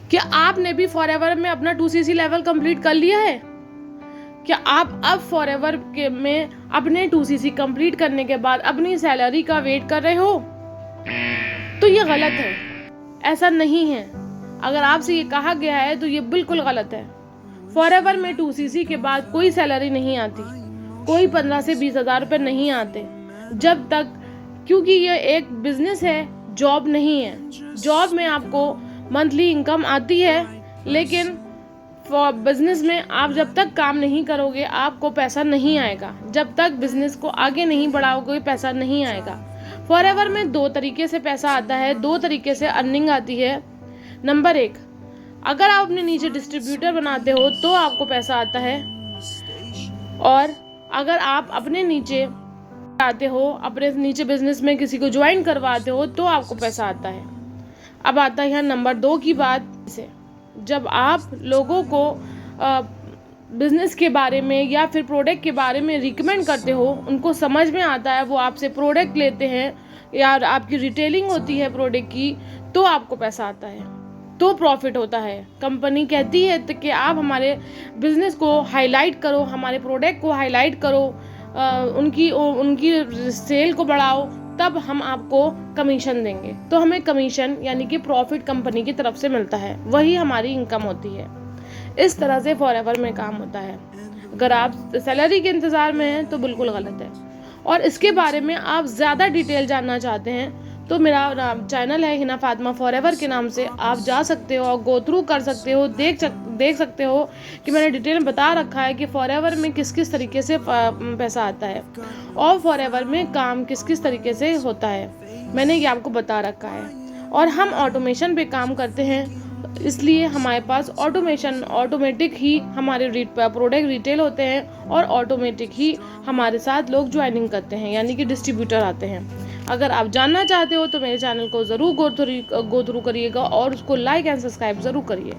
क्या आपने भी फॉरएवर में अपना 2cc लेवल कंप्लीट कर लिया है? क्या आप अब फॉरएवर के में अपने 2cc कंप्लीट करने के बाद अपनी सैलरी का वेट कर रहे हो? तो ये गलत है, ऐसा नहीं है। अगर आपसे ये कहा गया है तो ये बिल्कुल गलत है। फॉरएवर में 2cc के बाद कोई सैलरी नहीं आती, कोई 15 से 20 हज़ार रुपये नहीं आते जब तक, क्योंकि ये एक बिजनेस है, जॉब नहीं है। जॉब में आपको मंथली इनकम आती है, लेकिन बिजनेस में आप जब तक काम नहीं करोगे आपको पैसा नहीं आएगा। जब तक बिजनेस को आगे नहीं बढ़ाओगे पैसा नहीं आएगा। फॉरएवर में 2 तरीके से पैसा आता है, 2 तरीके से अर्निंग आती है। नंबर 1, अगर आप अपने नीचे डिस्ट्रीब्यूटर बनाते हो तो आपको पैसा आता है, और अगर आप अपने नीचे आते हो, अपने नीचे बिजनेस में किसी को ज्वाइन करवाते हो तो आपको पैसा आता है। अब आता है यहाँ नंबर 2 की बात से। जब आप लोगों को बिजनेस के बारे में या फिर प्रोडक्ट के बारे में रिकमेंड करते हो, उनको समझ में आता है, वो आपसे प्रोडक्ट लेते हैं या आपकी रिटेलिंग होती है प्रोडक्ट की, तो आपको पैसा आता है, तो प्रॉफिट होता है। कंपनी कहती है तो कि आप हमारे बिजनेस को हाईलाइट करो, हमारे प्रोडक्ट को हाईलाइट करो, उनकी सेल को बढ़ाओ, तब हम आपको कमीशन देंगे। तो हमें कमीशन यानी कि प्रॉफिट कंपनी की तरफ से मिलता है, वही हमारी इनकम होती है। इस तरह से फॉरएवर में काम होता है। अगर आप सैलरी के इंतज़ार में हैं तो बिल्कुल गलत है। और इसके बारे में आप ज़्यादा डिटेल जानना चाहते हैं तो मेरा चैनल है हिना फातिमा फॉरएवर के नाम से, आप जा सकते हो और गो थ्रू कर सकते हो, देख सकते हो कि मैंने डिटेल में बता रखा है कि फॉरएवर में किस किस तरीके से पैसा आता है और फॉरएवर में काम किस किस तरीके से होता है, मैंने ये आपको बता रखा है। और हम ऑटोमेशन पे काम करते हैं, इसलिए हमारे पास ऑटोमेटिक ही हमारे प्रोडक्ट रिटेल होते हैं और ऑटोमेटिक ही हमारे साथ लोग ज्वाइनिंग करते हैं, यानी कि डिस्ट्रीब्यूटर आते हैं। अगर आप जानना चाहते हो तो मेरे चैनल को ज़रूर गो थ्रू करिएगा और उसको लाइक एंड सब्सक्राइब ज़रूर करिए।